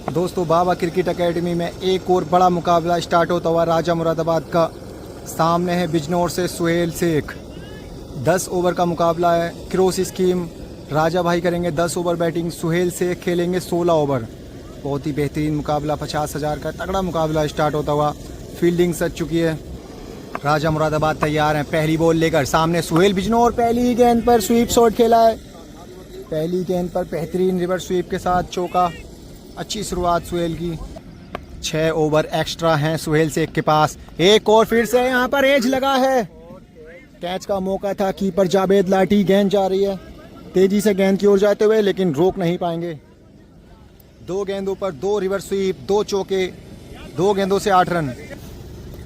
दोस्तों बाबा cricket academy में एक और बड़ा मुकाबला स्टार्ट होता हुआ राजा मुरादाबाद का। सामने है बिजनौर से सुहेल शेख। 10 ओवर का मुकाबला है। क्रॉस स्कीम राजा भाई करेंगे 10 ओवर बैटिंग, सुहेल शेख खेलेंगे 16 ओवर। बहुत ही बेहतरीन मुकाबला, 50,000 का तगड़ा मुकाबला स्टार्ट होता हुआ। फील्डिंग सच चुकी है। राजा मुरादाबाद तैयार हैं पहली बॉल लेकर। सामने सुहेल बिजनौर पहली ही गेंद पर स्वीप शॉट खेला है। पहली गेंद पर बेहतरीन रिवर्स स्वीप के साथ चौका। अच्छी शुरुआत सुहेल की। 6 ओवर एक्स्ट्रा हैं सुहेल शेख के पास। एक और फिर से यहाँ पर एज लगा है। कैच का मौका था, कीपर जावेद लाठी। गेंद जा रही है तेजी से गेंद की ओर जाते हुए, लेकिन रोक नहीं पाएंगे। 2 गेंदों पर 2 रिवर्स स्वीप, 2 चौके, 2 गेंदों से 8 रन।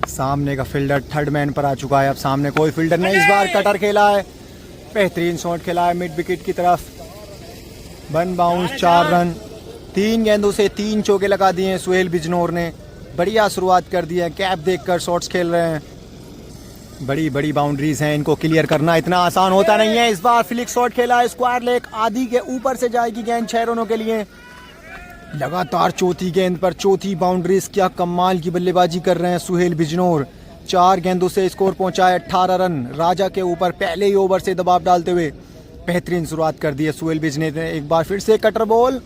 सामने का फील्डर थर्ड मैन पर आ चुका है। अब सामने कोई फील्डर नहीं। इस बार कटर खेला है, बेहतरीन शॉट खेला है मिड विकेट की तरफ। 1 बाउंस 4 रन। 3 गेंदों से 3 चौके लगा दिए हैं सुहेल बिजनौर ने। बढ़िया शुरुआत कर दी है। कैप देखकर शॉट्स खेल रहे हैं। बड़ी बड़ी बाउंड्रीज हैं, इनको क्लियर करना इतना आसान होता नहीं है। इस बार फ्लिक शॉट खेला है, स्क्वायर लेग आधी के ऊपर से जाएगी गेंद 6 रनों के लिए। लगातार चौथी गेंद पर चौथी बाउंड्रीज। क्या कमाल की बल्लेबाजी कर रहे हैं सुहेल बिजनौर। 4 गेंदों से स्कोर पहुंचा है 18 रन। राजा के ऊपर पहले ही ओवर से दबाव डालते हुए बेहतरीन शुरुआत कर दी है सुहेल बिजनौर ने। एक बार फिर से कटर बॉल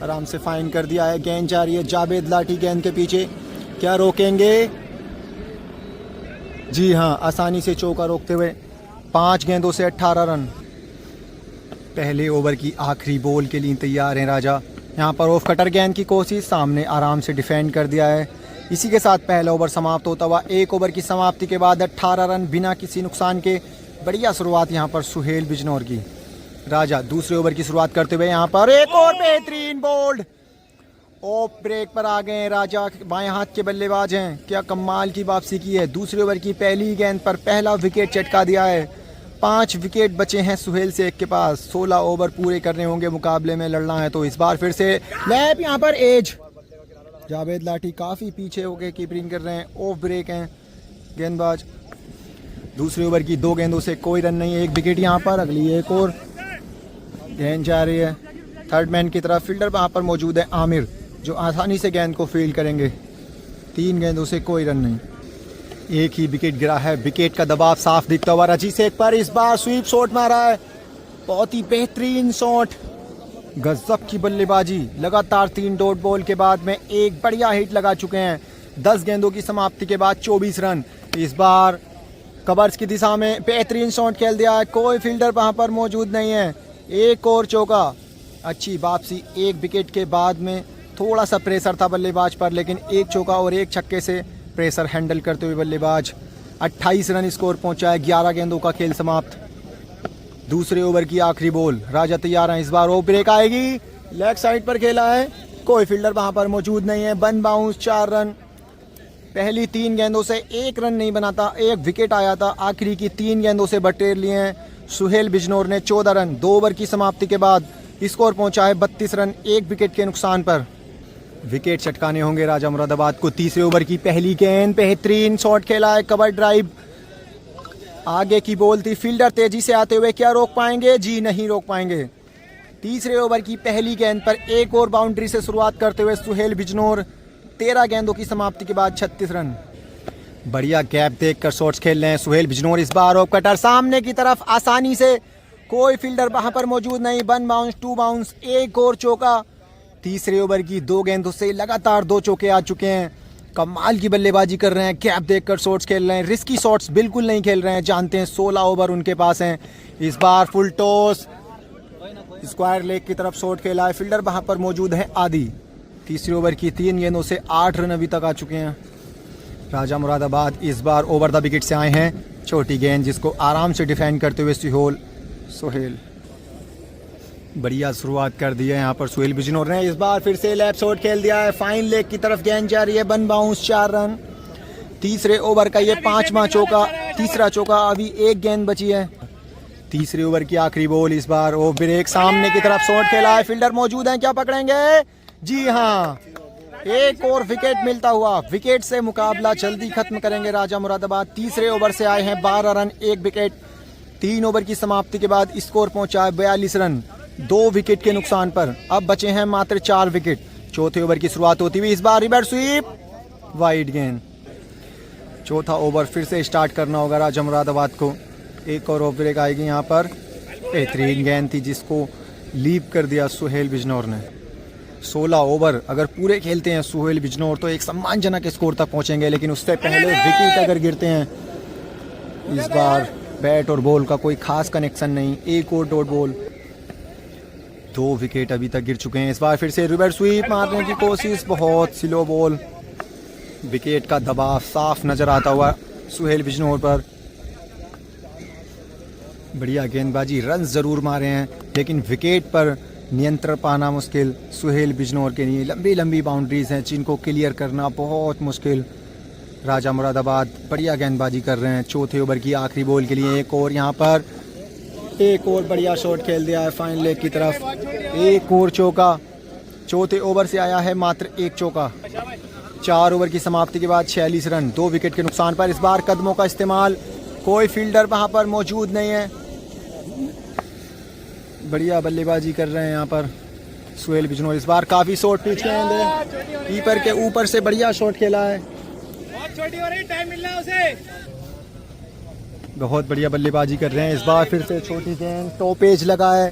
आराम से फाइन कर दिया है। गेंद जा रही है जावेद लाठी गेंद के पीछे। क्या रोकेंगे? जी हाँ, आसानी से चौका रोकते हुए 5 गेंदों से 18 रन। पहले ओवर की आखिरी बॉल के लिए तैयार हैं राजा। यहाँ पर ऑफ कटर गेंद की कोशिश, सामने आराम से डिफेंड कर दिया है। इसी के साथ पहला ओवर समाप्त होता हुआ। 1 ओवर की समाप्ति के बाद 18 रन बिना किसी नुकसान के। बढ़िया शुरुआत यहाँ पर सुहेल बिजनौर की। राजा दूसरे ओवर की शुरुआत करते हुए यहाँ पर एक और बेहतरीन बोल्ड। ऑफ ब्रेक पर आ गए राजा, बाएं हाथ के बल्लेबाज हैं। क्या कमाल की वापसी की है। दूसरे ओवर की पहली गेंद पर पहला विकेट चटका दिया है। 5 विकेट बचे हैं सुहेल शेख के पास। 16 ओवर पूरे करने होंगे मुकाबले में लड़ना है तो। इस बार फिर से लैप यहाँ पर एज। जावेद लाठी काफ़ी पीछे होकर कीपिंग कर रहे हैं। ऑफ ब्रेक हैं गेंदबाज। दूसरे ओवर की 2 गेंदों से कोई रन नहीं है। 1 विकेट यहाँ पर। अगली एक और गेंद जा रही है थर्ड मैन की तरफ। फील्डर वहाँ पर मौजूद है आमिर, जो आसानी से गेंद को फील्ड करेंगे। 3 गेंदों से कोई रन नहीं। एक ही विकेट गिरा है। विकेट का दबाव साफ दिखता हुआ रजी शेख पर। इस बार स्वीप शॉट मारा है, बहुत ही बेहतरीन शॉट। गजब की बल्लेबाजी। लगातार 3 डॉट बॉल के बाद में एक बढ़िया हिट लगा चुके हैं। 10 गेंदों की समाप्ति के बाद 24 रन। इस बार कवर्स की दिशा में बेहतरीन शॉट खेल दिया है। कोई फील्डर वहां पर मौजूद नहीं है। एक और चौका। अच्छी वापसी। 1 विकेट के बाद में थोड़ा सा प्रेशर था बल्लेबाज पर, लेकिन 1 चौका और 1 छक्के से प्रेशर हैंडल करते हुए बल्लेबाज 28 रन स्कोर पहुंचा है। 11 गेंदों का खेल समाप्त। दूसरे ओवर की आखिरी बॉल। राजा तैयार हैं। इस बार वो ब्रेक आएगी। लेग साइड पर खेला है, कोई फील्डर वहां पर मौजूद नहीं है। 1 बाउंस 4 रन। पहली 3 गेंदों से 1 रन नहीं बनाता, 1 विकेट आया था। आखिरी की 3 गेंदों से बटेर लिए हैं सुहेल बिजनौर ने 14 रन। 2 ओवर की समाप्ति के बाद स्कोर पहुंचा है 32 रन 1 विकेट के नुकसान पर। विकेट चटकाने होंगे राजा मुरादाबाद को। तीसरे ओवर की पहली गेंद, बेहतरीन शॉट खेला है, कवर ड्राइव। आगे की बॉल थी, फील्डर तेजी से आते हुए क्या रोक पाएंगे? जी नहीं रोक पाएंगे। तीसरे ओवर की पहली गेंद पर एक और बाउंड्री से शुरुआत करते हुए सुहेल बिजनौर। 13 गेंदों की समाप्ति के बाद 36 रन। बढ़िया गैप देखकर शॉट्स खेल रहे हैं सुहेल बिजनौर। इस बार ऑफ कटर सामने की तरफ आसानी से, कोई फील्डर वहां पर मौजूद नहीं। 1 बाउंस 2 बाउंस, एक और चौका। तीसरे ओवर की 2 गेंदों से लगातार 2 चौके आ चुके हैं। कमाल की बल्लेबाजी कर रहे हैं। गैप देखकर शॉट्स खेल रहे हैं। रिस्की शॉट्स बिल्कुल नहीं खेल रहे हैं। जानते हैं 16 ओवर उनके पास हैं। इस बार फुल टॉस, स्क्वायर लेग की तरफ शॉट खेला है। फील्डर वहां पर मौजूद है आदि। तीसरे ओवर की 3 गेंदों से 8 रन अभी तक आ चुके हैं। राजा मुरादाबाद इस बार ओवर द विकेट से आए हैं। छोटी गेंद जिसको आराम से डिफेंड करते हुए सुहेल। बढ़िया शुरुआत कर दी है यहाँ पर सुहेल बिजनौर ने। इस बार फिर से लेफ्ट शॉट खेल दिया है। फाइन लेग की तरफ गेंद जा रही है। 1 बाउंस 4 रन। तीसरे ओवर का ये 5वां चौका, तीसरा चौका। अभी 1 गेंद बची है। तीसरे ओवर की आखिरी बॉल। इस बार वो ब्रेक सामने की तरफ शॉट खेला है। फील्डर मौजूद है, क्या पकड़ेंगे? जी हाँ, एक और विकेट मिलता हुआ। विकेट से मुकाबला जल्दी खत्म करेंगे राजा मुरादाबाद। तीसरे ओवर से आए हैं 12 रन 1 विकेट। 3 ओवर की समाप्ति के बाद स्कोर पहुंचा है 42 रन 2 विकेट के नुकसान पर। अब बचे हैं मात्र 4 विकेट। चौथे ओवर की शुरुआत होती हुई, इस बार रिवर्स स्वीप, वाइड गेंद। चौथा ओवर फिर से स्टार्ट करना होगा राजा मुरादाबाद को। एक और ओवर ब्रेक आएगी यहाँ पर। बेहतरीन गेंद थी जिसको लीप कर दिया सुहेल बिजनौर ने। 16 ओवर अगर पूरे खेलते हैं सुहेल बिजनौर तो एक सम्मानजनक स्कोर तक पहुंचेंगे, लेकिन उससे पहले विकेट अगर गिरते हैं, इस बार बैट और बॉल का कोई खास कनेक्शन नहीं, एक और डॉट बॉल, 2 विकेट अभी तक गिर चुके हैं। इस बार फिर से रिवर्स स्वीप मारने की कोशिश, बहुत स्लो बॉल, विकेट का दबाव साफ नजर आता हुआ सुहेल बिजनौर पर। बढ़िया गेंदबाजी, रन जरूर मारे हैं लेकिन विकेट पर नियंत्रण पाना मुश्किल सुहेल बिजनौर के लिए। लंबी लंबी बाउंड्रीज हैं जिनको क्लियर करना बहुत मुश्किल। राजा मुरादाबाद बढ़िया गेंदबाजी कर रहे हैं। चौथे ओवर की आखिरी बॉल के लिए एक और यहाँ पर एक और बढ़िया शॉट खेल दिया है फाइन लेग की तरफ, एक और चौका। चौथे ओवर से आया है मात्र एक चौका। 4 ओवर की समाप्ति के बाद 46 रन, 2 विकेट के नुकसान पर। इस बार कदमों का इस्तेमाल, कोई फील्डर वहां पर मौजूद नहीं है। बढ़िया बल्लेबाजी कर रहे हैं यहाँ पर सुहेल बिजनौर। इस बार काफी शॉट पिच गेंद है, कीपर के ऊपर से बढ़िया शॉट खेला है। छोटी हो रही, टाइम मिल रहा है उसे। बहुत बढ़िया बल्लेबाजी कर रहे हैं। इस बार फिर से छोटी गेंद, टॉपेज लगा है,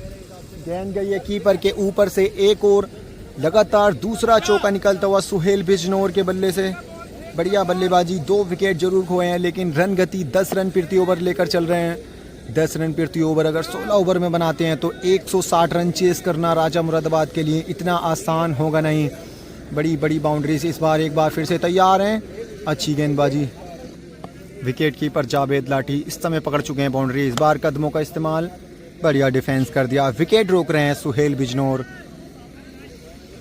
गेंद गई है कीपर के ऊपर से। एक और लगातार दूसरा चौका निकलता हुआ सुहेल बिजनौर के बल्ले से। बढ़िया बल्लेबाजी, 2 विकेट जरूर खोए हैं लेकिन रन गति 10 रन प्रति ओवर लेकर चल रहे हैं। 10 रन प्रति ओवर अगर 16 ओवर में बनाते हैं तो 160 रन चेस करना राजा मुरादाबाद के लिए इतना आसान होगा नहीं। बड़ी बड़ी बाउंड्री से इस बार एक बार फिर से तैयार हैं। अच्छी गेंदबाजी, विकेट कीपर जावेद लाठी इस समय पकड़ चुके हैं बाउंड्री। इस बार कदमों का इस्तेमाल, बढ़िया डिफेंस कर दिया, विकेट रोक रहे हैं सुहेल बिजनौर।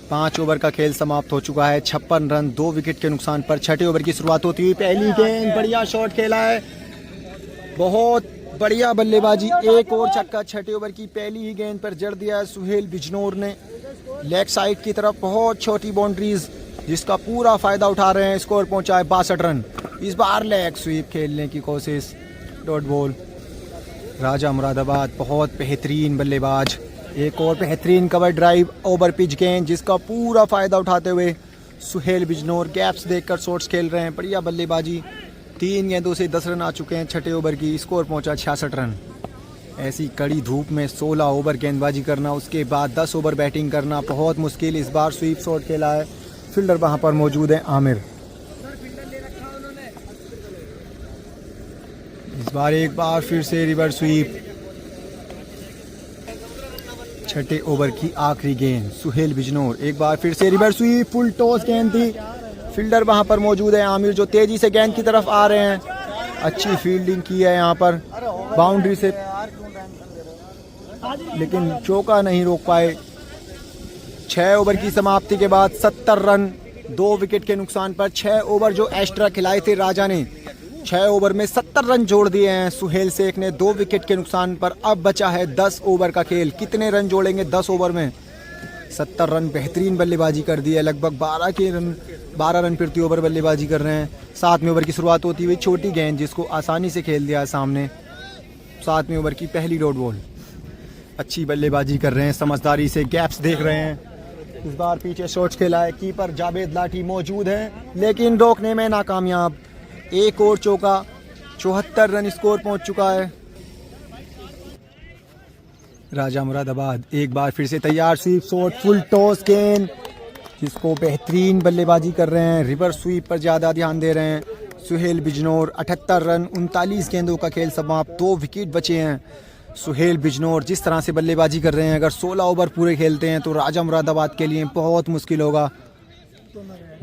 5 ओवर का खेल समाप्त हो चुका है, 56 रन, 2 विकेट के नुकसान पर। छठे ओवर की शुरुआत होती हुई, पहली गेंद, बढ़िया शॉट खेला है, बहुत बढ़िया बल्लेबाजी, एक और छक्का। छठे ओवर की पहली ही गेंद पर जड़ दिया है सुहेल बिजनौर ने लेग साइड की तरफ। बहुत छोटी बाउंड्रीज जिसका पूरा फायदा उठा रहे हैं। स्कोर पहुंचा है 62 रन। इस बार लेग स्वीप खेलने की कोशिश, डॉट बॉल। राजा मुरादाबाद बहुत बेहतरीन बल्लेबाज, एक और बेहतरीन कवर ड्राइव, ओवर पिच गेंद जिसका पूरा फायदा उठाते हुए सुहेल बिजनौर गैप्स देखकर शॉट्स खेल रहे हैं। बढ़िया बल्लेबाजी, 3 गेंदों से 10 रन आ चुके हैं छठे ओवर की। स्कोर पहुंचा 66 रन। ऐसी कड़ी धूप में 16 ओवर गेंदबाजी करना, उसके बाद 10 ओवर बैटिंग करना बहुत मुश्किल। इस बार स्वीप शॉट खेला है, फील्डर वहां पर मौजूद है आमिर। इस बार एक बार फिर से रिवर्स स्वीप। छठे ओवर की आखिरी गेंद, सुहेल बिजनौर एक बार फिर से रिवर्स स्वीप, फुल टॉस गेंद थी, फील्डर वहां पर मौजूद है आमिर जो तेजी से गेंद की तरफ आ रहे हैं। अच्छी फील्डिंग की है यहाँ पर बाउंड्री से, लेकिन चौका नहीं रोक पाए। 6 ओवर की समाप्ति के बाद 70 रन, 2 विकेट के नुकसान पर। 6 ओवर जो एक्स्ट्रा खिलाए थे राजा ने, 6 ओवर में 70 रन जोड़ दिए हैं सुहेल शेख ने 2 विकेट के नुकसान पर। अब बचा है 10 ओवर का खेल, कितने रन जोड़ेंगे 10 ओवर में? 70 रन, बेहतरीन बल्लेबाजी कर दी है, लगभग 12 रन प्रति ओवर बल्लेबाजी कर रहे हैं। 7वें ओवर की शुरुआत होती हुई, छोटी गेंद जिसको आसानी से खेल दिया है सामने। 7वें ओवर की पहली डॉट बॉल। अच्छी बल्लेबाजी कर रहे हैं, समझदारी से गैप्स देख रहे हैं। इस बार पीछे शॉट्स खेला है, कीपर जावेद लाठी मौजूद है लेकिन रोकने में नाकामयाब। एक और चौका, 74 रन स्कोर पहुंच चुका है। राजा मुरादाबाद एक बार फिर से तैयार, स्वीप शॉट, फुल टॉस गेंद जिसको बेहतरीन बल्लेबाजी कर रहे हैं। रिवर्स स्वीप पर ज़्यादा ध्यान दे रहे हैं सुहेल बिजनौर। 78 रन, 39 गेंदों का खेल समाप्त, 2 विकेट बचे हैं। सुहेल बिजनौर जिस तरह से बल्लेबाजी कर रहे हैं, अगर 16 ओवर पूरे खेलते हैं तो राजा मुरादाबाद के लिए बहुत मुश्किल होगा।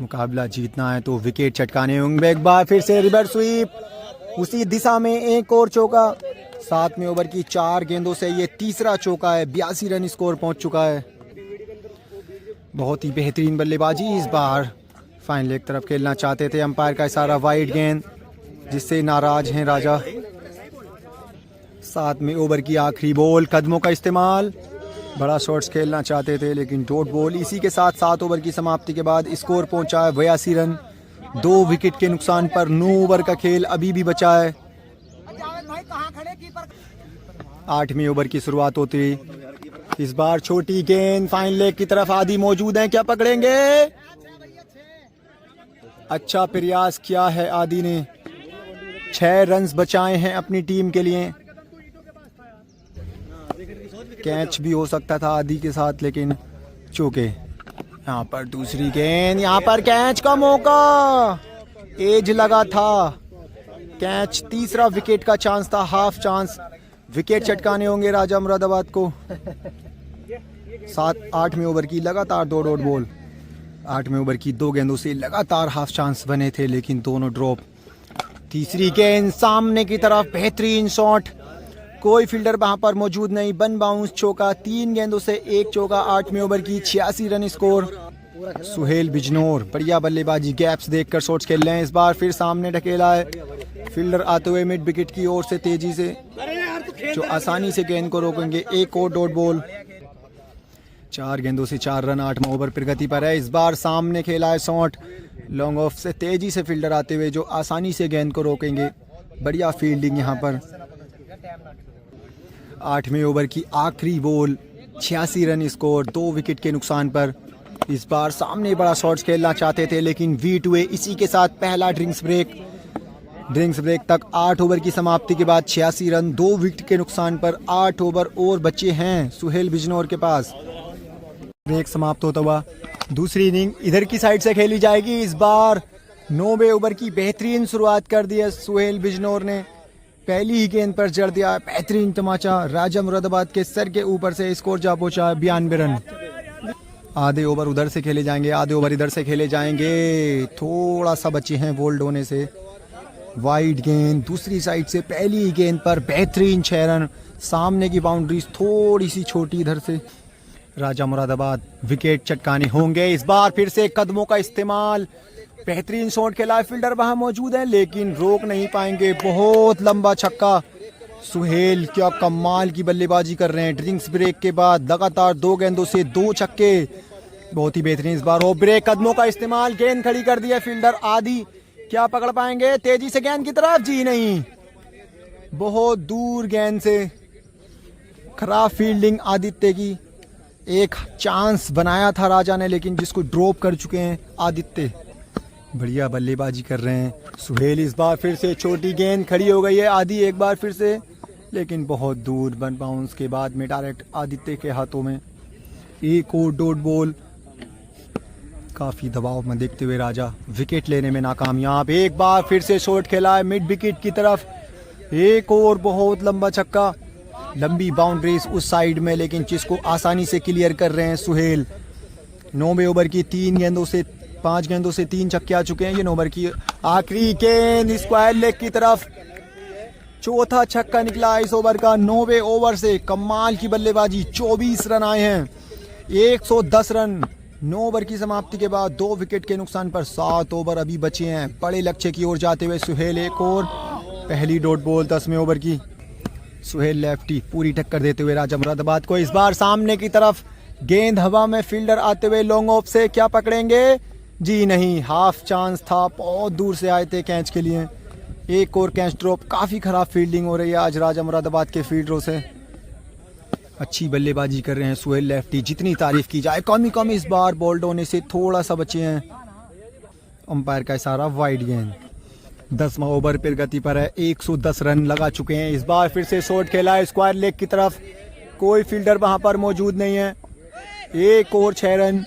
मुकाबला जीतना है तो विकेट चटकाने होंगे। एक बार फिर से रिवर्स स्वीप, उसी दिशा में एक और चौका। 7वें ओवर की 4 गेंदों से ये तीसरा चौका है, 82 रन स्कोर पहुंच चुका है। बहुत ही बेहतरीन बल्लेबाजी। इस बार फाइन लेग तरफ खेलना चाहते थे, अंपायर का इशारा, वाइड गेंद जिससे नाराज हैं राजा। 7वें ओवर की आखिरी बॉल, कदमों का इस्तेमाल, बड़ा शॉट्स खेलना चाहते थे लेकिन डॉट बॉल। इसी के साथ 7 ओवर की समाप्ति के बाद स्कोर पहुंचा है 82 रन, 2 विकेट के नुकसान पर। 9 ओवर का खेल अभी भी बचा है। 8वें ओवर की शुरुआत होती हुई, इस बार छोटी गेंद फाइन लेग की तरफ आदि मौजूद हैं, क्या पकड़ेंगे? अच्छा प्रयास किया है आदि ने, 6 रन्स बचाए हैं अपनी टीम के लिए। कैच भी हो सकता था आदि के साथ लेकिन चूके। यहाँ पर दूसरी गेंद, यहाँ पर कैच का मौका, एज लगा था। कैच, तीसरा विकेट का चांस था, हाफ चांस। विकेट चटकाने होंगे राजा मुरादाबाद को। 8वें ओवर की लगातार 2 डॉट बॉल, 8वें ओवर की 2 गेंदों से लगातार हाफ चांस बने थे लेकिन दोनों ड्रॉप। तीसरी गेंद सामने की तरफ, बेहतरीन शॉट, कोई फील्डर वहां पर मौजूद नहीं, बन बाउंस चौका। 3 गेंदों से 1 चौका, 8वें ओवर की 86 रन स्कोर। सुहेल बिजनौर बढ़िया बल्लेबाजी, गैप्स देखकर शॉट्स खेल रहे हैं। इस बार फिर सामने ढकेला है फील्डर आते हुए मिड विकेट की ओर से तेजी से, जो आसानी से गेंद को रोकेंगे। एक और डॉट बॉल, 4 गेंदों से 4 रन, 8वां ओवर प्रगति पर है। इस बार सामने खेला है शॉट, लॉन्ग ऑफ से तेजी से फील्डर आते हुए जो आसानी से गेंद को रोकेंगे। बढ़िया फील्डिंग यहाँ पर। 8वें ओवर की आखिरी बॉल, 86 रन स्कोर, 2 विकेट के नुकसान पर। इस बार सामने बड़ा शॉट्स खेलना चाहते थे लेकिन बीट हुए। इसी के साथ पहला ड्रिंक्स ब्रेक तक 8 ओवर की समाप्ति के बाद 86 रन, 2 विकेट के नुकसान पर। 8 ओवर और बचे हैं सुहेल बिजनौर के पास। ब्रेक समाप्त होता हुआ दूसरी इनिंग इधर की साइड से खेली जाएगी। इस बार 9वें ओवर की बेहतरीन शुरुआत कर दी है सुहेल बिजनौर ने, पहली ही गेंद पर जड़ दिया बेहतरीन तमाचा। राजा मुरादाबाद के सर के ऊपर से स्कोर जा पहुंचा 92 रन। आधे ओवर उधर से खेले जाएंगे, आधे ओवर इधर से खेले जाएंगे। थोड़ा सा बचे हैं बोल्ड होने से। वाइड गेंद दूसरी साइड से, पहली ही गेंद पर बेहतरीन 6 रन। सामने की बाउंड्रीज थोड़ी सी छोटी इधर से। राजा मुरादाबाद विकेट चटकाने होंगे। इस बार फिर से कदमों का इस्तेमाल, बेहतरीन शॉट खेला, फील्डर वहां मौजूद है लेकिन रोक नहीं पाएंगे। बहुत लंबा छक्का। सुहेल क्या कमाल की बल्लेबाजी कर रहे हैं। ड्रिंक्स ब्रेक के बाद लगातार 2 गेंदों से 2 छक्के, बहुत ही बेहतरीन। इस बार हो ब्रेक, कदमों का इस्तेमाल, गेंद खड़ी कर दी है फील्डर आदि, क्या पकड़ पाएंगे? तेजी से गेंद की तरफ, जी नहीं, बहुत दूर गेंद से। खराब फील्डिंग आदित्य की। एक चांस बनाया था राजा ने लेकिन जिसको ड्रॉप कर चुके हैं आदित्य। बढ़िया बल्लेबाजी कर रहे हैं सुहेल। इस बार फिर से छोटी गेंद खड़ी हो गई है आदि, एक बार फिर से, लेकिन बहुत दूर। 1 बाउंस के बाद में डायरेक्ट आदित्य के हाथों में। एक और डॉट बॉल, काफी दबाव में देखते हुए राजा विकेट लेने में नाकामयाब। एक बार फिर से शॉट खेला है मिड विकेट की तरफ, एक और बहुत लंबा छक्का। लंबी बाउंड्रीज उस साइड में लेकिन जिसको आसानी से क्लियर कर रहे हैं सुहेल। 9वें ओवर की 5 गेंदों से 3 छक्के आ चुके हैं। ये 9 ओवर की आखिरी गेंद स्क्वायर लेग की तरफ, चौथा छक्का निकला इस ओवर का। 9वें ओवर से कमाल की बल्लेबाजी, 24 रन आए हैं, 110 रन। 9 ओवर की समाप्ति के बाद 2 विकेट के नुकसान पर 7 ओवर अभी बचे हैं। बड़े लक्ष्य की ओर जाते हुए सुहेल एक और, पहली डॉट बॉल 10वें ओवर की। सुहेल लेफ्टी पूरी टक्कर देते हुए राजा मुरादाबाद को। इस बार सामने की तरफ गेंद हवा में, फील्डर आते हुए लॉन्ग ऑफ से, क्या पकड़ेंगे? जी नहीं, हाफ चांस था, बहुत दूर से आए थे कैच के लिए। एक और कैच ड्रॉप। काफी खराब फील्डिंग हो रही है आज राजा मुरादाबाद के फील्डरों से। अच्छी बल्लेबाजी कर रहे हैं सुहेल लेफ्टी, जितनी तारीफ की जाए कम। इस बार बोल्ड होने से थोड़ा सा बचे हैं। अंपायर का इशारा, वाइड गेंद। 10वां ओवर प्रगति पर है, 110 रन लगा चुके हैं। इस बार फिर से शॉट खेला है स्क्वायर लेग की तरफ, कोई फील्डर वहां पर मौजूद नहीं है। एक और 6 रन।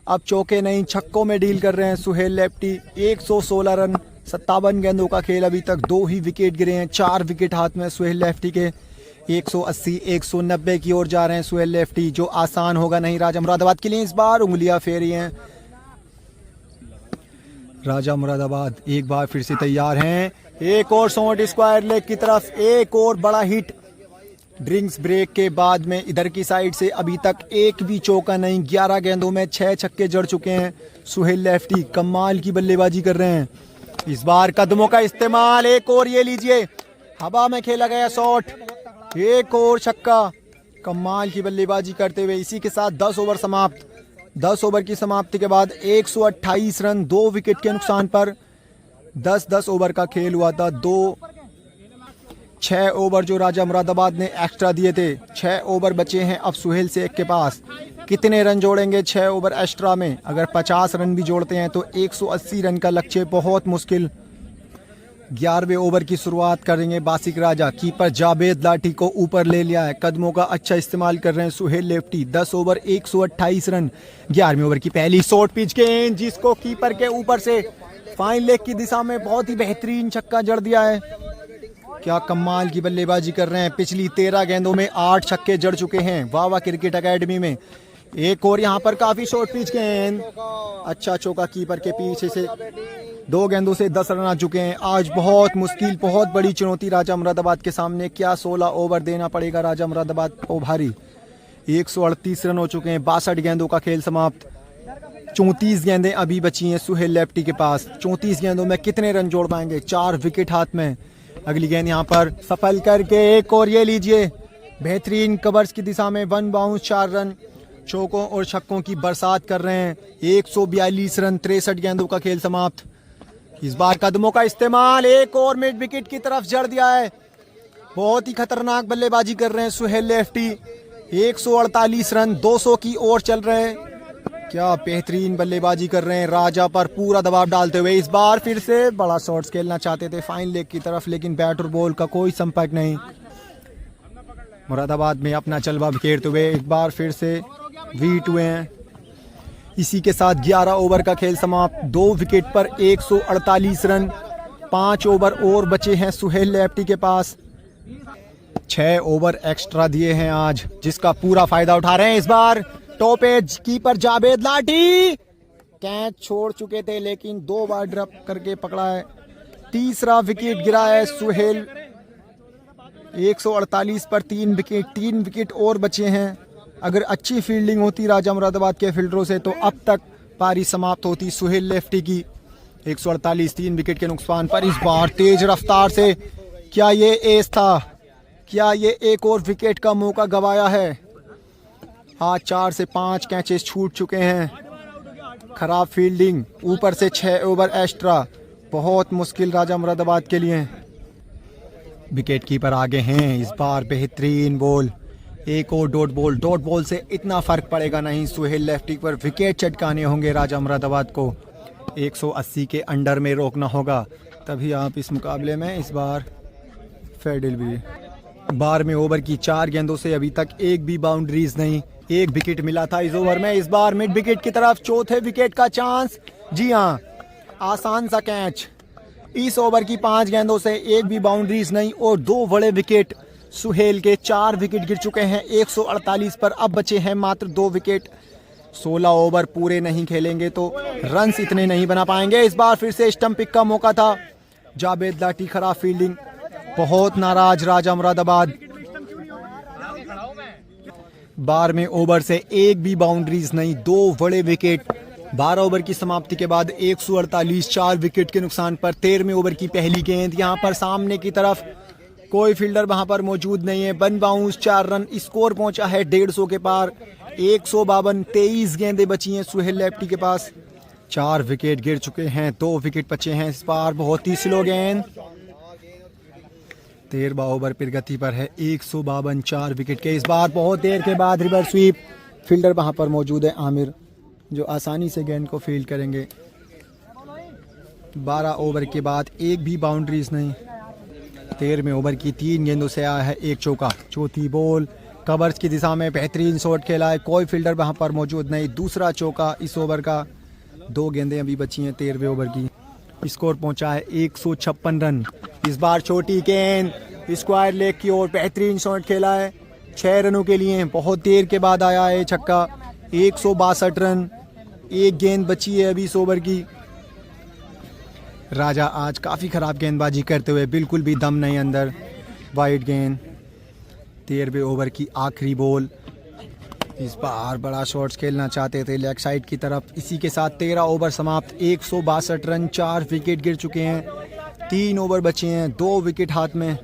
अब चौके नहीं, छक्कों में डील कर रहे हैं सुहेल लेफ्टी। 116 रन, 57 गेंदों का खेल अभी तक, 2 ही विकेट गिरे हैं। 4 विकेट हाथ में सुहेल लेफ्टी के। 180, 190 की ओर जा रहे हैं सुहेल लेफ्टी, जो आसान होगा नहीं राजा मुरादाबाद के लिए। इस बार उंगलियां फेरी हैं राजा मुरादाबाद, एक बार फिर से तैयार हैं। एक और शॉट स्क्वायर लेग की तरफ, एक और बड़ा हिट। ड्रिंक्स ब्रेक के बाद में इधर की साइड से अभी तक एक भी चौका नहीं। 11 गेंदों में 6 छक्के जड़ चुके हैं सुहेल लेफ्टी, कमाल की बल्लेबाजी कर रहे हैं। इस बार कदमों का इस्तेमाल, एक और, ये लीजिए, हवा में खेला गया शॉट, एक और छक्का। कमाल की बल्लेबाजी करते हुए इसी के साथ 10 ओवर समाप्त। 10 ओवर की समाप्ति के बाद 128 रन, 2 विकेट के नुकसान पर। 10 ओवर का खेल हुआ था, 2 6 ओवर जो राजा मुरादाबाद ने एक्स्ट्रा दिए थे, 6 ओवर बचे हैं अब सुहेल शेख के पास। कितने रन जोड़ेंगे 6 ओवर एक्स्ट्रा में? अगर 50 रन भी जोड़ते हैं तो 180 रन का लक्ष्य बहुत मुश्किल। 11वें ओवर की शुरुआत करेंगे बासिक राजा। कीपर जावेद लाठी को ऊपर ले लिया है, कदमों का अच्छा इस्तेमाल कर रहे हैं सुहेल लेफ्टी। 10 over 128 run. 11वें ओवर की पहली शॉर्ट पिच गेंद, जिसको कीपर के ऊपर से फाइन लेग की दिशा में बहुत ही बेहतरीन छक्का जड़ दिया है। क्या कमाल की बल्लेबाजी कर रहे हैं। पिछली 13 गेंदों में 8 छक्के जड़ चुके हैं वाह वाह क्रिकेट एकेडमी में। एक और यहाँ पर काफी शॉर्ट पिच गेंद, अच्छा चौका कीपर के पीछे से। 2 गेंदों से 10 रन आ चुके हैं। आज बहुत मुश्किल, बहुत बड़ी चुनौती राजा मुरादाबाद के सामने। क्या 16 ओवर देना पड़ेगा राजा मुरादाबाद को भारी। 138 रन हो चुके हैं। 62 गेंदों का खेल समाप्त। 34 गेंदें अभी बची हैं सुहेल लेफ्टी के पास। 34 गेंदों में कितने रन जोड़ पाएंगे? 4 विकेट हाथ में। अगली गेंद यहाँ पर सफल करके एक और ये लीजिए, बेहतरीन कवर्स की दिशा में 1 बाउंस 4 रन। चौकों और छक्कों की बरसात कर रहे हैं। 142 रन। 63 गेंदों का खेल समाप्त। इस बार कदमों का इस्तेमाल, एक और मिड विकेट की तरफ जड़ दिया है। बहुत ही खतरनाक बल्लेबाजी कर रहे हैं सुहेल लेफ्टी। 148 रन, 200 की ओर चल रहे हैं। क्या बेहतरीन बल्लेबाजी कर रहे हैं, राजा पर पूरा दबाव डालते हुए। इस बार फिर से बड़ा शॉट्स खेलना चाहते थे फाइन लेग की तरफ, लेकिन बैट और बॉल का कोई संपर्क नहीं। मुरादाबाद में अपना जलवा बिखेरते हुए एक बार फिर से वीट हुए हैं। इसी के साथ 11 ओवर का खेल समाप्त। 2 विकेट पर 148 रन। 5 ओवर और बचे हैं सुहेल लेफ्टी के पास। 6 ओवर एक्स्ट्रा दिए हैं आज, जिसका पूरा फायदा उठा रहे हैं। इस बार टॉप एज कीपर जावेद लाठी कैच छोड़ चुके थे, लेकिन 2 बार ड्रॉप करके पकड़ा है। तीसरा विकेट गिरा है सुहेल। 148 पर 3 विकेट। 3 विकेट और बचे हैं। अगर अच्छी फील्डिंग होती राजा मुरादाबाद के फील्डरों से तो अब तक पारी समाप्त होती सुहेल लेफ्टी की। 148, 3 विकेट के नुकसान पर इस बार तेज रफ्तार से। क्या ये एस था? क्या ये एक और विकेट का मौका गवाया है? आज 4 से 5 कैचेस छूट चुके हैं। खराब फील्डिंग, ऊपर से 6 ओवर एक्स्ट्रा, बहुत मुश्किल राजा मुरादाबाद के लिए। विकेट कीपर आगे हैं। इस बार बेहतरीन बॉल, एक और डॉट बॉल। डॉट बॉल से इतना फर्क पड़ेगा नहीं सुहेल लेफ्टी पर। विकेट चटकाने होंगे राजा मुरादाबाद को। 180 के अंडर में रोकना होगा, तभी आप इस मुकाबले में इस बार फेडिल भी। 12वें ओवर की 4 गेंदों से अभी तक एक भी बाउंड्रीज नहीं। 1 विकेट मिला था इस ओवर में। इस बार मिड विकेट की तरफ चौथे विकेट का चांस। जी हाँ, आसान सा कैच। इस ओवर की 5 गेंदों से एक भी बाउंड्रीज नहीं और 2 बड़े विकेट सुहेल के। 4 विकेट गिर चुके हैं 148 पर। अब बचे हैं मात्र 2 विकेट। 16 ओवर पूरे नहीं खेलेंगे तो रन्स इतने नहीं बना पाएंगे। इस बार फिर से स्टंप पिक का मौका था। जावेद लाठी, खराब फील्डिंग, बहुत नाराज राजा मुरादाबाद। 12वें ओवर से एक भी बाउंड्रीज नहीं, 2 बड़े विकेट। 12 ओवर की समाप्ति के बाद 148, 4 विकेट के नुकसान पर। 13वें ओवर की पहली गेंद, यहाँ पर सामने की तरफ कोई फील्डर वहां पर मौजूद नहीं है। 1 बाउंस 4 रन। स्कोर पहुंचा है 150 के पार। 152, 23 गेंदें बची हैं सुहेल लेफ्टी के पास। 4 विकेट गिर चुके हैं, 2 विकेट बचे हैं। इस बार बहुत ही स्लो गेंद। 13वां ओवर फिर गति पर है। 152, 4 विकेट के। इस बार बहुत देर के बाद रिवर्स स्वीप। फील्डर वहां पर मौजूद है आमिर, जो आसानी से गेंद को फील्ड करेंगे। 12 ओवर के बाद एक भी बाउंड्रीज नहीं। 13वें ओवर की 3 गेंदों से आया है 1 चौका। चौथी बॉल, कवर्स की दिशा में बेहतरीन शॉट खेला है। कोई फील्डर वहां पर मौजूद नहीं। दूसरा चौका इस ओवर का। 2 गेंदें अभी बची हैं 13वें ओवर की। स्कोर पहुंचा है 156 रन। इस बार छोटी गेंद स्क्वायर लेग की ओर, बेहतरीन शॉट खेला है 6 रनों के लिए। बहुत देर के बाद आया है छक्का। 162 रन। 1 गेंद बची है अभी इस ओवर की। राजा आज काफ़ी ख़राब गेंदबाजी करते हुए, बिल्कुल भी दम नहीं अंदर। वाइड गेंद। 13वें ओवर की आखिरी बॉल। इस बार बड़ा शॉट्स खेलना चाहते थे लेग साइड की तरफ। इसी के साथ 13 ओवर समाप्त। 162 रन, 4 विकेट गिर चुके हैं। 3 ओवर बचे हैं, 2 विकेट हाथ में।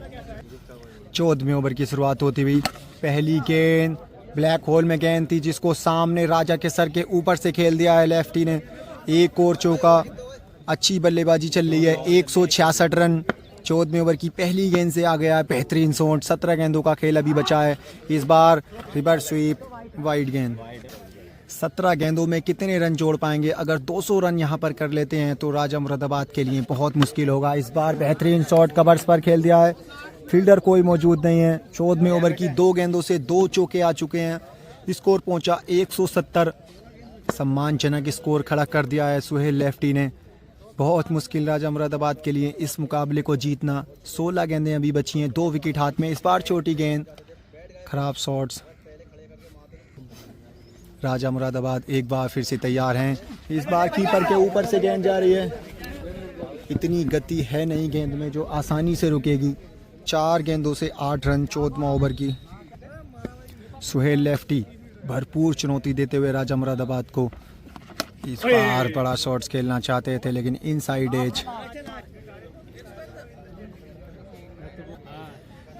14वें ओवर की शुरुआत होती हुई पहली गेंद ब्लैक होल में गेंद थी, जिसको सामने राजा के सर के ऊपर से खेल दिया है लेफ्टी ने। 1 और चौका। अच्छी बल्लेबाजी चल रही है। 166 रन, 14वें ओवर की पहली गेंद से आ गया है बेहतरीन शॉट। 17 गेंदों का खेल अभी बचा है। इस बार रिवर्स स्वीप वाइड गेंद। 17 गेंदों में कितने रन जोड़ पाएंगे? अगर 200 रन यहाँ पर कर लेते हैं तो राजा मुरादाबाद के लिए बहुत मुश्किल होगा। इस बार बेहतरीन शॉट कवर्स पर खेल दिया है, फील्डर कोई मौजूद नहीं है। 14वें ओवर की 2 गेंदों से 2 चौके आ चुके हैं। स्कोर पहुंचा 170। सम्मानजनक स्कोर खड़ा कर दिया है सुहेल लेफ्टी ने। बहुत मुश्किल राजा मुरादाबाद के लिए इस मुकाबले को जीतना। 16 गेंदें अभी बची हैं, 2 विकेट हाथ में। इस बार छोटी गेंद, खराब शॉट्स। राजा मुरादाबाद एक बार फिर से तैयार हैं। इस बार कीपर के ऊपर से गेंद जा रही है। इतनी गति है नहीं गेंद में जो आसानी से रुकेगी। 4 गेंदों से 8 रन 14वां ओवर की। सुहेल लेफ्टी भरपूर चुनौती देते हुए राजा मुरादाबाद को। इस बार बड़ा शॉट्स खेलना चाहते थे लेकिन इनसाइड एज।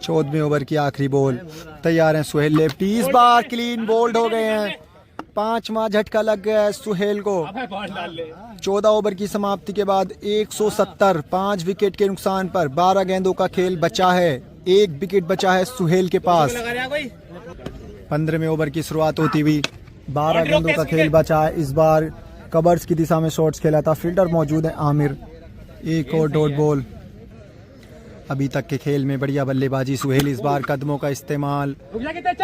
14वें ओवर की आखिरी बॉल। तैयार हैं सुहेल लेफ्टी। इस बार क्लीन बोल्ड हो गए हैं। 5वां झटका लग गया है सुहेल को। 14 ओवर की समाप्ति के बाद 170, 5 विकेट के नुकसान पर 12 गेंदों का खेल बचा है। 1 विकेट बचा है सुहेल के पास। 15वें ओवर की शुरुआत होती हुई 12 गेंदों का खेल बचा है। इस बार कवर्स की दिशा में शॉट्स खेला था, फील्डर मौजूद है आमिर। एक और डॉट बॉल। अभी तक के खेल में बढ़िया बल्लेबाजी सुहेल। इस बार कदमों का इस्तेमाल,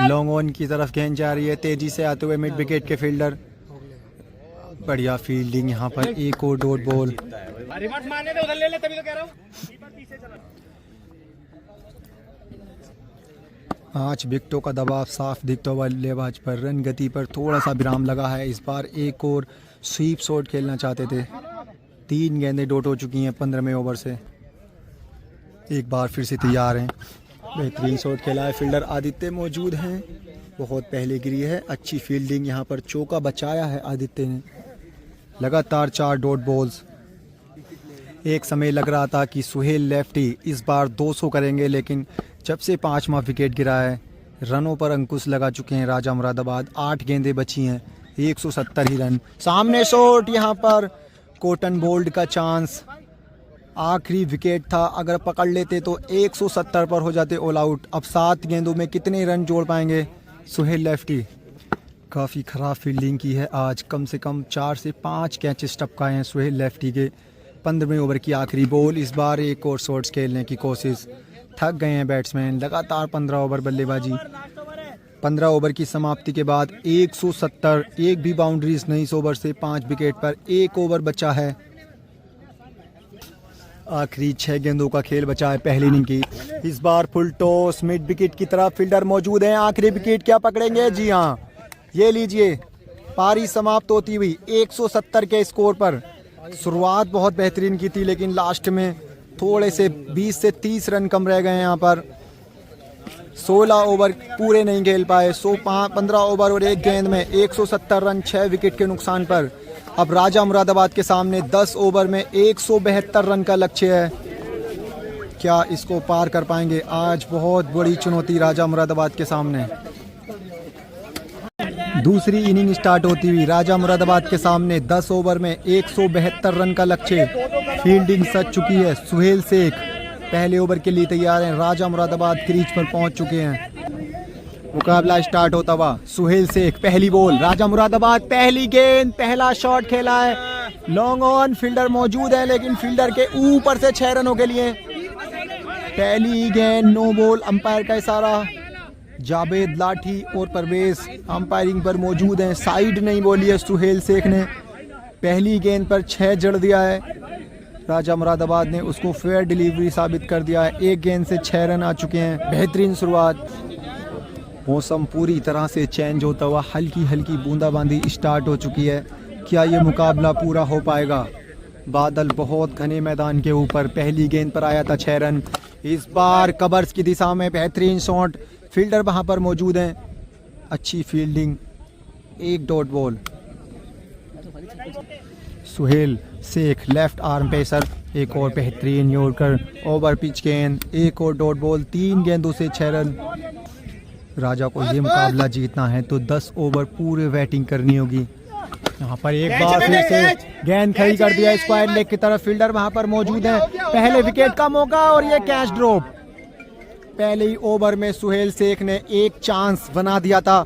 लॉन्ग ऑन की तरफ गेंद जा रही है तेजी से आते हुए मिड विकेट के फील्डर। बढ़िया फील्डिंग यहाँ पर। एक और डॉट बॉल। 5 विकेटों का दबाव साफ दिखता हुआ बल्लेबाज पर। रन गति पर थोड़ा सा विराम लगा है। इस बार एक और स्वीप शॉट खेलना चाहते थे। 3 गेंदें डॉट हो चुकी हैं 15वें ओवर से। एक बार फिर से तैयार हैं। बेहतरीन शॉट खेला है, फील्डर आदित्य मौजूद हैं। बहुत पहले गिरी है। अच्छी फील्डिंग यहाँ पर, चौका बचाया है आदित्य ने। लगातार 4 डॉट बॉल्स। एक समय लग रहा था कि सुहेल लेफ्टी इस बार 200 करेंगे लेकिन जब से 5वां विकेट गिरा है रनों पर अंकुश लगा चुके हैं राजा मुरादाबाद। 8 गेंदें बची हैं, 170 ही रन। सामने शॉट यहाँ पर, कॉटन बोल्ड का चांस। आखिरी विकेट था, अगर पकड़ लेते तो 170 पर हो जाते ऑल आउट। अब 7 गेंदों में कितने रन जोड़ पाएंगे सुहेल लेफ्टी? काफ़ी ख़राब फील्डिंग की है आज। कम से कम 4 से 5 कैचेस टपकाए हैं सुहेल लेफ्टी के। 15वें ओवर की आखिरी बॉल। इस बार एक और शॉट्स खेलने की कोशिश। थक गए हैं बैट्समैन। लगातार 15 ओवर बल्लेबाजी। 15 ओवर की समाप्ति के बाद 170, एक भी बाउंड्रीज नहीं इस ओवर से। 5 विकेट पर 1 ओवर बचा है। आखिरी 6 गेंदों का खेल बचा है पहली इनिंग की। इस बार फुल टॉस मिड विकेट की तरफ, फील्डर मौजूद हैं। आखिरी विकेट क्या पकड़ेंगे? जी हाँ, ये लीजिए। पारी समाप्त होती हुई 170 के स्कोर पर। शुरुआत बहुत बेहतरीन की थी लेकिन लास्ट में थोड़े से 20 से 30 रन कम रह गए यहाँ पर। 16 ओवर पूरे नहीं खेल पाए। 15 ओवर और 1 गेंद में 170 रन, 6 विकेट के नुकसान पर। अब राजा मुरादाबाद के सामने 10 ओवर में 172 रन का लक्ष्य है। क्या इसको पार कर पाएंगे? आज बहुत बड़ी चुनौती राजा मुरादाबाद के सामने। दूसरी इनिंग स्टार्ट होती हुई राजा मुरादाबाद के सामने 10 ओवर में 172 रन का लक्ष्य। फील्डिंग सच चुकी है। सुहेल शेख पहले ओवर के लिए तैयार हैं। राजा मुरादाबाद क्रीज पर पहुंच चुके हैं। मुकाबला स्टार्ट होता हुआ सुहेल शेख। पहली बॉल, राजा मुरादाबाद। पहली गेंद, पहला शॉट खेला है। लॉन्ग ऑन, फील्डर मौजूद है लेकिन फील्डर के ऊपर से 6 रनों के लिए। पहली गेंद नो बॉल। अंपायर का इशारा। जावेद लाठी और परवेज अंपायरिंग पर मौजूद हैं। साइड नहीं बोली है सुहेल शेख ने। पहली गेंद पर 6 जड़ दिया है। राजा मुरादाबाद ने उसको फेयर डिलीवरी साबित कर दिया है। 1 गेंद से 6 रन आ चुके हैं। बेहतरीन शुरुआत। मौसम पूरी तरह से चेंज होता हुआ हल्की हल्की बूंदाबांदी स्टार्ट हो चुकी है। क्या ये मुकाबला पूरा हो पाएगा? बादल बहुत घने मैदान के ऊपर। पहली गेंद पर आया था 6 रन। इस बार कवर्स की दिशा में बेहतरीन शॉट। फील्डर वहां पर मौजूद हैं। अच्छी fielding. 1 dot ball. Suhail Shaikh left arm pacer. एक और बेहतरीन यॉर्कर। ओवर पिच गेंद। 1 और डॉट बॉल। 3 गेंदों से 6 रन। राजा को ये मुकाबला जीतना है तो 10 ओवर पूरे बैटिंग करनी होगी। यहाँ पर एक बार फिर से गेंद खड़ी कर दिया स्क्वायर लेग की तरफ। फील्डर वहां पर मौजूद है। पहले विकेट का मौका और ये कैच ड्रॉप। पहले ही ओवर में सुहेल शेख ने एक चांस बना दिया था।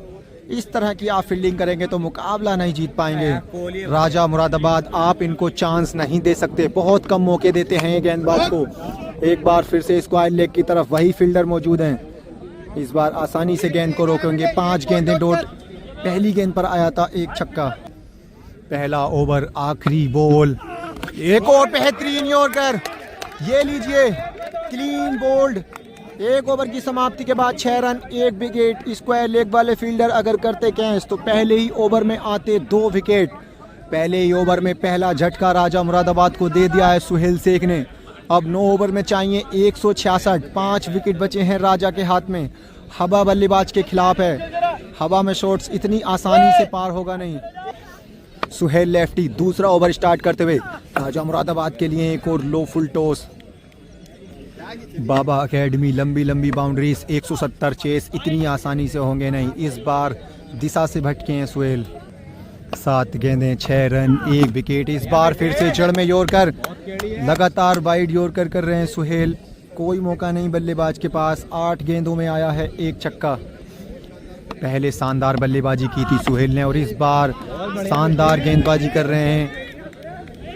इस तरह की आप फील्डिंग करेंगे तो मुकाबला नहीं जीत पाएंगे। राजा मुरादाबाद आप इनको चांस नहीं दे सकते, बहुत कम मौके देते हैं गेंदबाज को। एक बार फिर से स्क्वायर लेग की तरफ वही फील्डर मौजूद हैं। इस बार आसानी से गेंद को रोकेंगे। 5 गेंदें डॉट। पहली गेंद पर आया था एक छक्का। पहला ओवर आखिरी बॉल। एक और बेहतरीन यॉर्कर, ये लीजिए क्लीन बोल्ड। एक ओवर की समाप्ति के बाद 6 रन 1 विकेट। स्क्वायर लेग वाले फील्डर अगर करते कैच तो पहले ही ओवर में आते 2 विकेट। पहले ही ओवर में पहला झटका राजा मुरादाबाद को दे दिया है सुहेल शेख ने। अब 9 ओवर में चाहिए 166। 5 विकेट बचे हैं राजा के हाथ में। हवा बल्लेबाज के खिलाफ है। हवा में शॉट्स इतनी आसानी से पार होगा नहीं। सुहेल लेफ्टी दूसरा ओवर स्टार्ट करते हुए राजा मुरादाबाद के लिए एक और लो फुल टॉस। बाबा एकेडमी लंबी बाउंड्रीज 170 चेस इतनी आसानी से होंगे नहीं। इस बार दिशा से भटके हैं सुहेल। 7 गेंदें 6 रन 1 विकेट। इस बार फिर से जड़ में यॉर्कर, लगातार वाइड यॉर्कर कर रहे हैं सुहेल। कोई मौका नहीं बल्लेबाज के पास। 8 गेंदों में आया है एक छक्का। पहले शानदार बल्लेबाजी की थी सुहेल ने और इस बार शानदार गेंदबाजी कर रहे हैं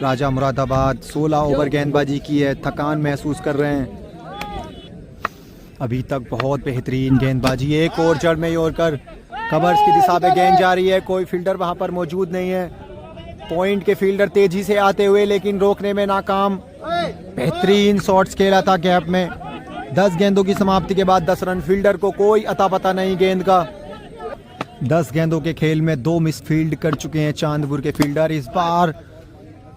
राजा मुरादाबाद। 16 ओवर गेंदबाजी की है, थकान महसूस कर रहे हैं। अभी तक बहुत बेहतरीन गेंदबाजी। एक और जड़ में यॉर्कर, कवर्स की दिशा में गेंद जा रही है। कोई फील्डर वहां पर मौजूद नहीं है। पॉइंट के फील्डर तेजी से आते हुए लेकिन रोकने में नाकाम। बेहतरीन शॉट्स खेला था गैप में। 10 गेंदों की समाप्ति के बाद 10 रन। फील्डर को कोई अता पता नहीं गेंद का। 10 गेंदों के खेल में 2 मिस फील्ड कर चुके हैं चांदपुर के फील्डर। इस बार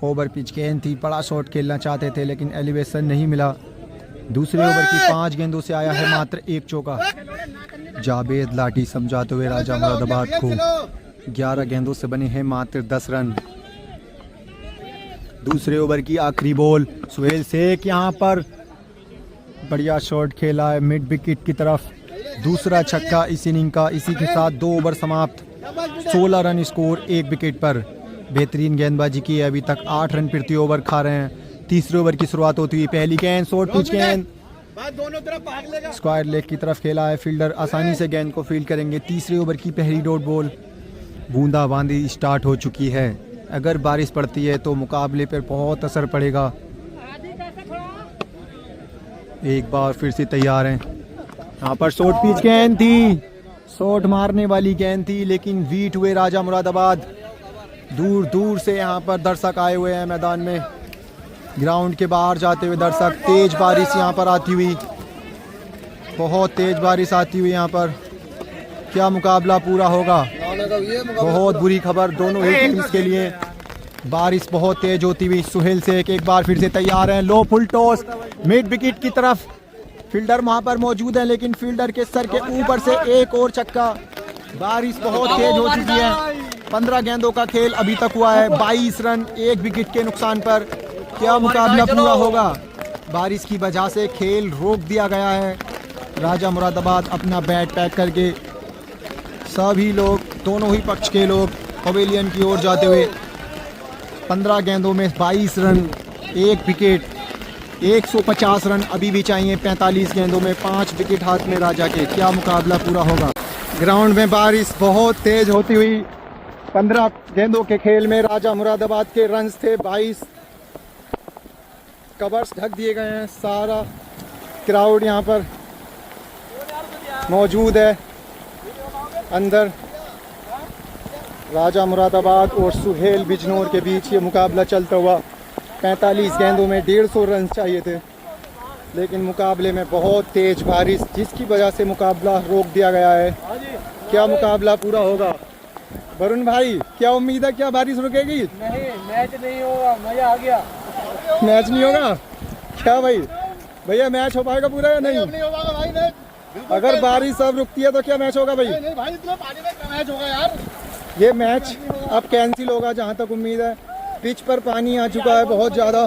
ओवर पिच गेंद थी, बड़ा शॉट खेलना चाहते थे लेकिन एलिवेशन नहीं मिला। दूसरे ओवर की 5 गेंदों से आया है मात्र एक चौका। जावेद लाठी समझाते हुए राजा मुरादाबाद को 11 गेंदों से बने हैं मात्र 10 रन। दूसरे ओवर की आखिरी बॉल। सुहेल शेख यहाँ पर बढ़िया शॉट खेला है मिड विकेट की तरफ। दूसरा छक्का इस इनिंग का। इसी के साथ 2 ओवर समाप्त। 16 रन स्कोर 1 विकेट पर। बेहतरीन गेंदबाजी की है अभी तक। 8 रन प्रति ओवर खा रहे हैं। तीसरे ओवर की शुरुआत होती हुई पहली गेंद शॉर्ट पिच गेंद स्क्वायर लेग की तरफ खेला है। फील्डर आसानी से गेंद को फील्ड करेंगे। तीसरे ओवर की पहली डॉट बॉल। बूंदाबांदी स्टार्ट हो चुकी है। अगर बारिश पड़ती है तो मुकाबले पर बहुत असर पड़ेगा। एक बार फिर से तैयार हैं। यहाँ पर शॉर्ट पिच गेंद थी, शॉट मारने वाली गेंद थी लेकिन बीट हुए राजा मुरादाबाद। दूर दूर से यहाँ पर दर्शक आए हुए हैं मैदान में। ग्राउंड के बाहर जाते हुए दर्शक। तेज बारिश यहाँ पर आती हुई, बहुत तेज बारिश आती हुई यहाँ पर। क्या मुकाबला पूरा होगा? बहुत बुरी खबर दोनों ही टीम्स के लिए। बारिश बहुत तेज होती हुई। सुहेल शेख एक बार फिर से तैयार हैं। लो फुल टॉस मिड विकेट की तरफ। फील्डर वहां पर मौजूद है लेकिन फील्डर के सर के ऊपर से एक और छक्का। बारिश बहुत तेज हो चुकी है। 15 गेंदों का खेल अभी तक हुआ है। 22 रन 1 विकेट के नुकसान पर। क्या मुकाबला पूरा होगा? बारिश की वजह से खेल रोक दिया गया है। राजा मुरादाबाद अपना बैट पैक करके सभी लोग, दोनों ही पक्ष के लोग पवेलियन की ओर जाते हुए। 15 गेंदों में 22 रन 1 विकेट। 150 रन अभी भी चाहिए 45 गेंदों में। 5 विकेट हाथ में राजा के। क्या मुकाबला पूरा होगा? ग्राउंड में बारिश बहुत तेज होती हुई। 15 गेंदों के खेल में राजा मुरादाबाद के रन्स थे 22। कवर्स ढक दिए गए हैं। सारा क्राउड यहाँ पर मौजूद है। अंदर राजा मुरादाबाद और सुहेल बिजनौर के बीच ये मुकाबला चलता हुआ। 45 गेंदों में 150 रन चाहिए थे लेकिन मुकाबले में बहुत तेज बारिश जिसकी वजह से मुकाबला रोक दिया गया है। क्या मुकाबला पूरा होगा? वरुण भाई क्या उम्मीद है? क्या बारिश रुकेगी? नहीं, मैच नहीं होगा। मजा आ गया। मैच नहीं होगा क्या भाई? भैया मैच हो पाएगा पूरा या नहीं? नहीं होगा भाई मैच। अगर बारिश अब रुकती है तो क्या मैच होगा भाई? नहीं भाई, इतना पानी में मैच होगा यार। ये मैच अब कैंसिल होगा जहाँ तक उम्मीद है। पिच पर पानी आ चुका है बहुत ज़्यादा।